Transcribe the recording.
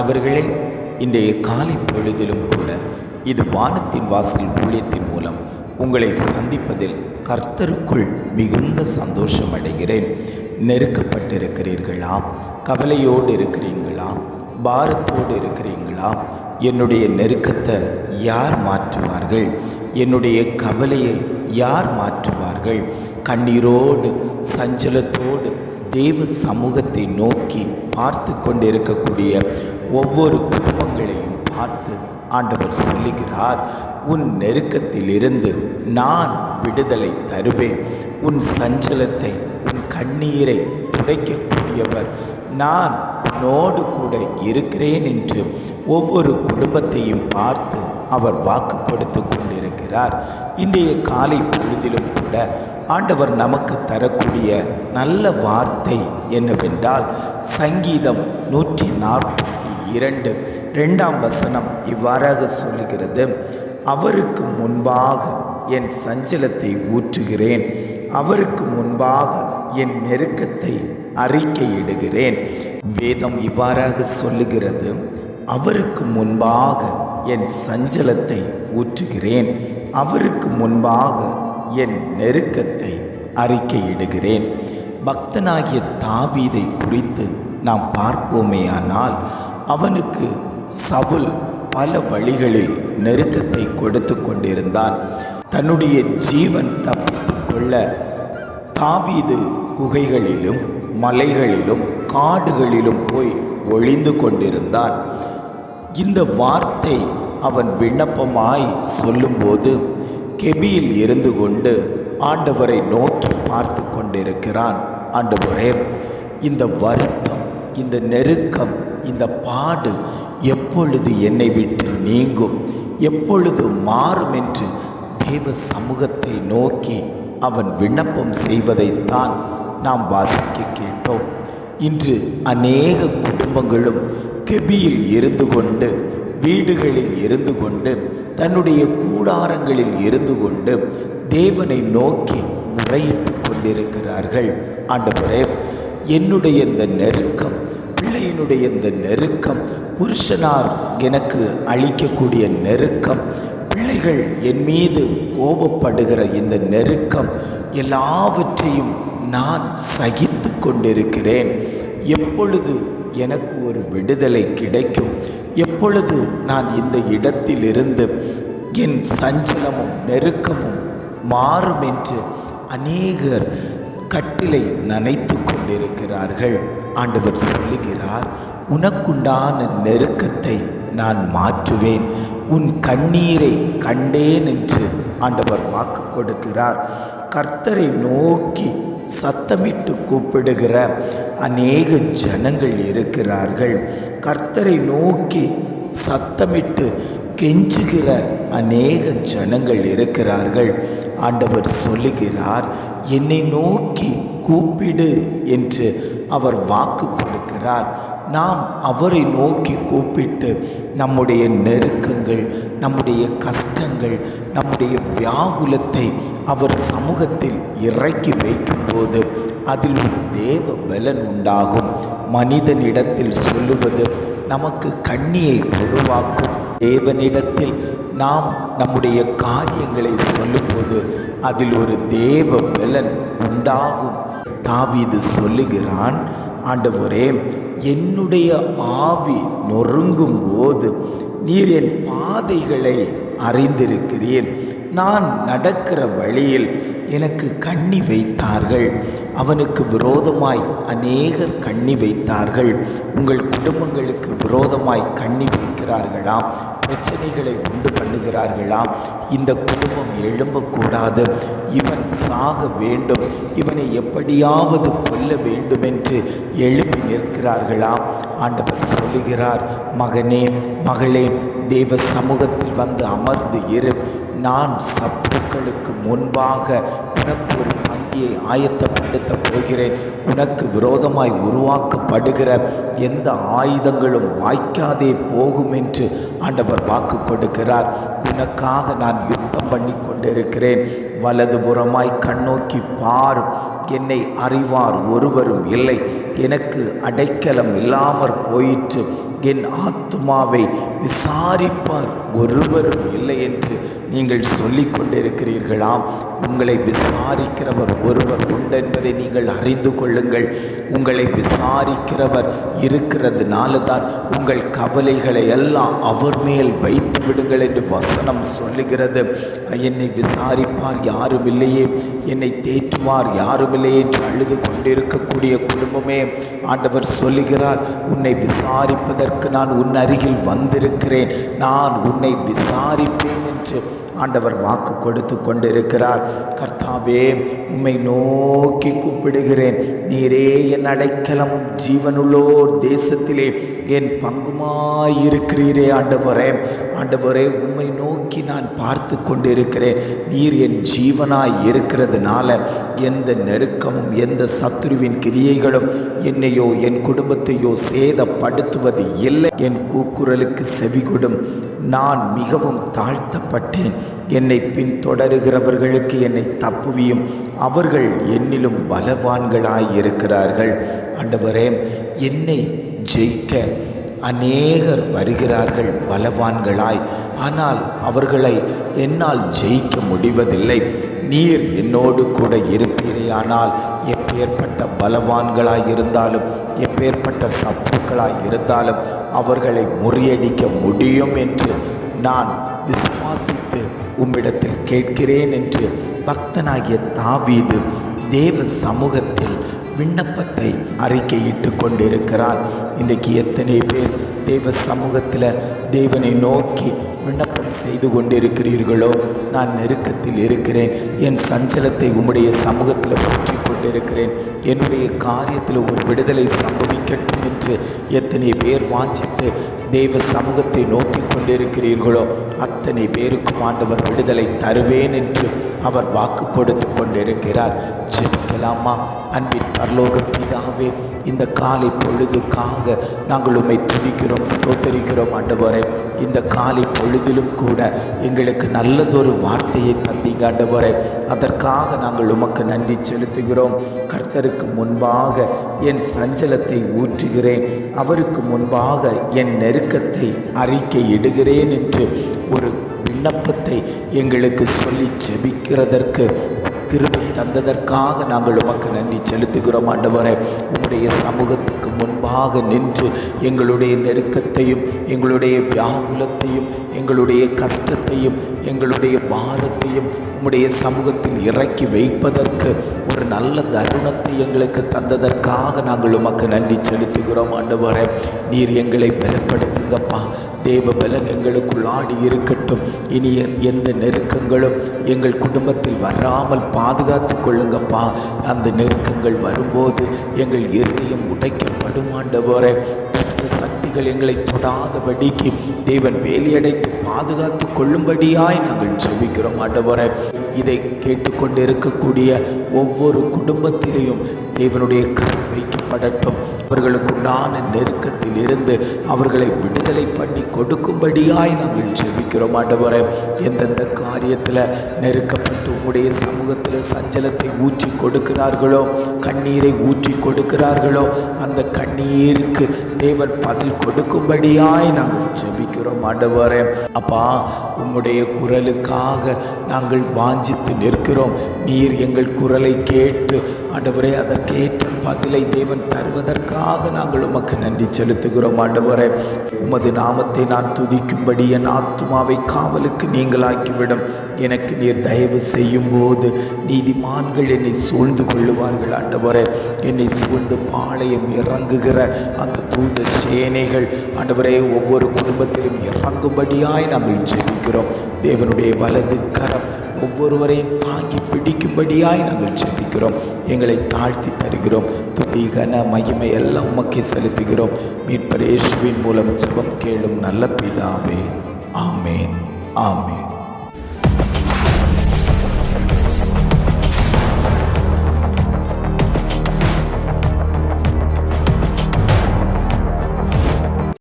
பிரியமானவர்களே, இன்றைய காலை பொழுதிலும் கூட இது வானத்தின் வாசல் ஊழியத்தின் மூலம் உங்களை சந்திப்பதில் கர்த்தருக்குள் மிகுந்த சந்தோஷம் அடைகிறேன். நெருக்கப்பட்டிருக்கிறீர்களா? கவலையோடு இருக்கிறீங்களா? பாரத்தோடு இருக்கிறீங்களா? என்னுடைய நெருக்கத்தை யார் மாற்றுவார்கள்? என்னுடைய கவலையை யார் மாற்றுவார்கள்? கண்ணீரோடு சஞ்சலத்தோடு தேவ சமூகத்தை நோக்கி பார்த்து கொண்டிருக்கக்கூடிய ஒவ்வொரு குடும்பங்களையும் பார்த்து ஆண்டவர் சொல்லுகிறார், உன் நெருக்கத்திலிருந்து நான் விடுதலை தருவேன். உன் சஞ்சலத்தை, உன் கண்ணீரை துடைக்கக்கூடியவர் நான் உன்னோடு கூட இருக்கிறேன் என்று ஒவ்வொரு குடும்பத்தையும் பார்த்து அவர் வாக்கு கொடுத்து கொண்டிருக்கிறார். இன்றைய காலை பொழுதிலும் கூட ஆண்டவர் நமக்கு தரக்கூடிய நல்ல வார்த்தை என்னவென்றால், சங்கீதம் 142 2ஆம் வசனம் இவ்வாறாக சொல்லுகிறது, அவருக்கு முன்பாக என் சஞ்சலத்தை ஊற்றுகிறேன், அவருக்கு முன்பாக என் நெருக்கத்தை அறிக்கையிடுகிறேன். வேதம் இவ்வாறாக சொல்லுகிறது, அவருக்கு முன்பாக என் சஞ்சலத்தை ஊற்றுகிறேன், அவருக்கு முன்பாக என் நெருக்கத்தை அறிக்கையிடுகிறேன். பக்தனாகிய தாவீதை குறித்து நாம் பார்ப்போமேயானால், அவனுக்கு சவுல் பல வழிகளில் நெருக்கத்தை கொடுத்து கொண்டிருந்தான். தன்னுடைய ஜீவன் தப்பித்து கொள்ள தாவீது குகைகளிலும் மலைகளிலும் காடுகளிலும் போய் ஒளிந்து கொண்டிருந்தான். இந்த வார்த்தை அவன் விண்ணப்பமாய் சொல்லும்போது கெபியில் இருந்து கொண்டு ஆண்டவரை நோக்கி பார்த்து கொண்டிருக்கிறான். ஆண்டவரே, இந்த வருத்தம், இந்த நெருக்கம், இந்த பாடு எப்பொழுது என்னை விட்டு நீங்கும், எப்பொழுது மாறும் என்று தேவ சமூகத்தை நோக்கி அவன் விண்ணப்பம் செய்வதைத்தான் நாம் வாசிக்க கேட்டோம். இன்று அநேக குடும்பங்களும் கெபியில் இருந்து கொண்டு, வீடுகளில் இருந்து கொண்டு, தன்னுடைய கூடாரங்களில் இருந்து கொண்டு தேவனை நோக்கி முறையிட்டு கொண்டிருக்கிறார்கள். ஆண்டவரே, என்னுடைய இந்த நெருக்கம், பிள்ளையினுடைய இந்த நெருக்கம், புருஷனார் எனக்கு அளிக்கக்கூடிய நெருக்கம், பிள்ளைகள் என் மீது கோபப்படுகிற இந்த நெருக்கம் எல்லாவற்றையும் நான் சகித்து கொண்டிருக்கிறேன். எப்பொழுது எனக்கு ஒரு விடுதலை கிடைக்கும்? எப்பொழுது நான் இந்த இடத்திலிருந்து என் சஞ்சலமும் நெருக்கமும் மாறும் என்று அநேகர் கட்டிலை நனைத்து கொண்டிருக்கிறார்கள். ஆண்டவர் சொல்லுகிறார், உனக்குண்டான நெருக்கத்தை நான் மாற்றுவேன், உன் கண்ணீரை கண்டேன் என்று ஆண்டவர் வாக்கு கொடுக்கிறார். கர்த்தரை நோக்கி சத்தமிட்டு கூப்பிடுகிற அநேக ஜனங்கள் இருக்கிறார்கள். கர்த்தரை நோக்கி சத்தமிட்டு கெஞ்சுகிற அநேக ஜனங்கள் இருக்கிறார்கள். ஆண்டவர் சொல்லுகிறார், என்னை நோக்கி கூப்பிடு என்று அவர் வாக்கு கொடுக்கிறார். நாம் அவரை நோக்கி கூப்பிட்டு நம்முடைய நெருக்கங்கள், நம்முடைய கஷ்டங்கள், நம்முடைய வியாகுலத்தை அவர் சமூகத்தில் இறக்கி வைக்கும்போது அதில் ஒரு தேவ பலன் உண்டாகும். மனிதனிடத்தில் சொல்லுவது நமக்கு கண்ணியை உருவாக்கும். தேவனிடத்தில் நாம் நம்முடைய காரியங்களை சொல்லும்போது அதில் ஒரு தேவ பலன் உண்டாகும். தாவீது சொல்லுகிறான், ஆண்டவரே, என்னுடைய ஆவி நொறுங்கும் போது நீர் என் பாதைகளை அறிந்திருக்கிறேன். நான் நடக்கிற வழியில் எனக்கு கண்ணி வைத்தார்கள். அவனுக்கு விரோதமாய் அநேகர் கண்ணி வைத்தார்கள். உங்கள் குடும்பங்களுக்கு விரோதமாய் கண்ணி வைக்கிறார்களாம், பிரச்சனைகளை உண்டு பண்ணுகிறார்களாம். இந்த குடும்பம் எழும்பக்கூடாது, இவன் சாக வேண்டும், இவனை எப்படியாவது கொல்ல வேண்டும் என்று எழுப்பி நிற்கிறார்களாம். ஆண்டவர் சொல்லுகிறார், மகனே, மகளே, தேவ சமூகத்தில் வந்து அமர்ந்து இரு. நான் சத்துருக்களுக்கு முன்பாக உனக்கு ஒரு பந்தியை ஆயத்தப்படுத்த போகிறேன். உனக்கு விரோதமாய் உருவாக்கப்படுகிற எந்த ஆயுதங்களும் வாய்க்காதே போகும் என்று ஆண்டவர் வாக்கு கொடுக்கிறார். உனக்காக நான் யுத்தம் பண்ணி கொண்டிருக்கிறேன். வலதுபுறமாய் கண்ணோக்கி பார், என்னை அறிவார் ஒருவரும் இல்லை. எனக்கு அடைக்கலம் இல்லாமற் போயிற்று. என் ஆத்துமாவை விசாரிப்பார் ஒருவரும் இல்லை என்று நீங்கள் சொல்லிக் கொண்டிருக்கிறீர்களாம். உங்களை விசாரிக்கிறவர் ஒருவர் உண்டு என்பதை நீங்கள் அறிந்து கொள்ளுங்கள். உங்களை விசாரிக்கிறவர் இருக்கிறதுனால தான் உங்கள் கவலைகளை எல்லாம் அவர் மேல் வைத்து விடுங்கள் என்று வசனம் சொல்லுகிறது. என்னை விசாரிப்பார் யாரும் இல்லையே, என்னை தேற்றுவார் யாரும் இல்லையே என்று அழுது கொண்டிருக்கக்கூடிய குடும்பமே, ஆண்டவர் சொல்லுகிறார், உன்னை விசாரிப்பதற்கு நான் உன் அருகில் வந்திருக்கிறேன், நான் உன்னை விசாரிப்பேன் என்று ஆண்டவர் வாக்கு கொடுத்து கொண்டிருக்கிறார். கர்த்தாவே, உம்மை நோக்கி கூப்பிடுகிறேன். நீரே என் அடைக்கலமும் ஜீவனுள்ளோர் தேசத்திலே என் பங்குமாயிருக்கிறீரே. ஆண்டவரே, உம்மை நோக்கி நான் பார்த்து கொண்டிருக்கிறேன். நீர் என் ஜீவனாய் இருக்கிறதுனால எந்த நெருக்கமும் எந்த சத்துருவின் கிரியைகளும் என்னையோ என் குடும்பத்தையோ சேதப்படுத்துவது இல்லை. என் கூக்குரலுக்கு செவிகொடும். நான் மிகவும் தாழ்த்தப்பட்டேன். என்னை பின்தொடருகிறவர்களுக்கு என்னை தப்புவியும். அவர்கள் என்னிலும் பலவான்களாயிருக்கிறார்கள். ஆண்டவரே, என்னை ஜெயிக்க அநேகர் வருகிறார்கள் பலவான்களாய், ஆனால் அவர்களை என்னால் ஜெயிக்க முடிவதில்லை. நீர் என்னோடு கூட இருப்பீரேயானால் எப்பேற்பட்ட பலவான்களாய் இருந்தாலும் எப்பேற்பட்ட சத்துருக்களாய் இருந்தாலும் அவர்களை முறியடிக்க முடியும் என்று நான் விசுவாசித்து உம்மிடத்தில் கேட்கிறேன் என்று பக்தனாகிய தாவீது தேவ சமூகத்தில் விண்ணப்பத்தை அறிக்கையிட்டு கொண்டிருக்கிறார். இன்றைக்கு எத்தனை பேர் தேவ சமூகத்தில் தேவனை நோக்கி விண்ணப்பம் செய்து கொண்டிருக்கிறீர்களோ, நான் நெருக்கத்தில் இருக்கிறேன், என் சஞ்சலத்தை உம்முடைய சமூகத்தில் ஊற்றி கொண்டிருக்கிறேன், என்னுடைய காரியத்தில் ஒரு விடுதலை சம்பவிக்கட்டும் என்று எத்தனை பேர் வாஞ்சித்து தேவ சமூகத்தை நோக்கி கொண்டிருக்கிறீர்களோ, அத்தனை பேருக்கும் ஆண்டவர் விடுதலை தருவேன் என்று அவர் வாக்கு கொடுத்து கொண்டிருக்கிறார். ஜெபிக்கலாமா? அன்பின் பரலோக பிதாவே, இந்த காலை பொழுதுக்காக நாங்கள் உம்மை துதிக்கிறோம், ஸ்தோத்தரிக்கிறோம். ஆண்டவரே, இந்த காலை பொழுதிலும் கூட எங்களுக்கு நல்லதொரு வார்த்தையை தந்தீங்க ஆண்டவரே, அதற்காக நாங்கள் உமக்கு நன்றி செலுத்துகிறோம். கர்த்தருக்கு முன்பாக என் சஞ்சலத்தை ஊற்றுகிறேன், அவருக்கு முன்பாக என் நெருக்கத்தை அறிக்கையிடுகிறேன் என்று ஒரு விண்ணப்பத்தை எங்களுக்கு சொல்லி ஜெபிக்கிறதற்கு கிருபை தந்ததற்காக நாங்கள் உமக்கு நன்றி செலுத்துகிறோம். ஆண்டவரே, உம்முடைய சமூகத்துக்கு முன்பாக நின்று எங்களுடைய நெருக்கத்தையும் எங்களுடைய வியாகுலத்தையும் எங்களுடைய கஷ்டத்தையும் எங்களுடைய பாரத்தையும் உம்முடைய சமூகத்தில் இறக்கி வைப்பதற்கு ஒரு நல்ல தருணத்தை எங்களுக்கு தந்ததற்காக நாங்கள் உமக்கு நன்றி செலுத்துகிறோம். ஆண்டவரே, நீர் எங்களை பலப்படுத்துங்கப்பா. தேவ பலன் எங்களுக்குள் ஆடி இருக்கட்டும். இனி எந்த நெருக்கங்களும் எங்கள் குடும்பத்தில் வராமல் பாதுகாத்து கொள்ளுங்கப்பா. அந்த நெருக்கங்கள் வரும்போது எங்கள் இருதயம் உடைக்கப்படும். ஆண்டவரே, சக்திகள் எங்களை தொடாதபடிக்கு தேவன் வேலியடைத்து பாதுகாத்து கொள்ளும்படியாய் நாங்கள் ஜெபிக்கிறோம். ஆண்டவரே, இதை கேட்டுக்கொண்டிருக்கக்கூடிய ஒவ்வொரு குடும்பத்திலேயும் தேவனுடைய கரம் வைக்கப்படட்டும். அவர்களுக்குண்டான நெருக்கத்தில் இருந்து அவர்களை விடுதலை பண்ணி கொடுக்கும்படியாய் நாங்கள் ஜெபிக்கிறோம். ஆண்டவரே, எந்தெந்த காரியத்தில் நெருக்கப்பட்டு உம்முடைய சமூகத்தில் சஞ்சலத்தை ஊற்றி கொடுக்கிறார்களோ, கண்ணீரை ஊற்றி கொடுக்கிறார்களோ, அந்த கண்ணீருக்கு தேவன் பதில் கொடுக்கும்படியாய் நாங்கள் ஜெபிக்கிறோம். ஆண்டவரே, அப்பா, உம்முடைய குரலுக்காக நாங்கள் வாஞ்சித்து நிற்கிறோம். நீர் எங்கள் குரலை கேட்டு ஆண்டவரே அதற்கேற்ற பதிலை தேவன் தருவதற்காக நாங்கள் உமக்கு நன்றி செலுத்துகிறோம். ஆண்டவரே, உமது நாமத்தை நான் துதிக்கும்படி என் ஆத்துமாவை காவலுக்கு நீங்களாக்கிவிடும். எனக்கு நீர் தயவு செய்யும் போது நீதிமான்கள் என்னை சூழ்ந்து கொள்ளுவார்கள். ஆண்டவரே, என்னை சூழ்ந்து பாளையம் இறங்குகிற அந்த தூத சேனைகள் ஆண்டவரே ஒவ்வொரு குடும்பத்திலும் இறங்கும்படியாய் நாங்கள் ஜெபிக்கிறோம். தேவனுடைய வலது கரம் ஒவ்வொருவரையும் தாங்கி பிடிக்கும்படியாய் நாங்கள் ஜெபிக்கிறோம். எங்களை தாழ்த்தி தருகிறோம். துதி கன மகிமை எல்லாம் உமக்கே செலுத்துகிறோம். மீட்பர் இயேசுவின் மூலம் ஜெபம் கேளும் நல்ல பிதாவே. ஆமேன், ஆமேன்.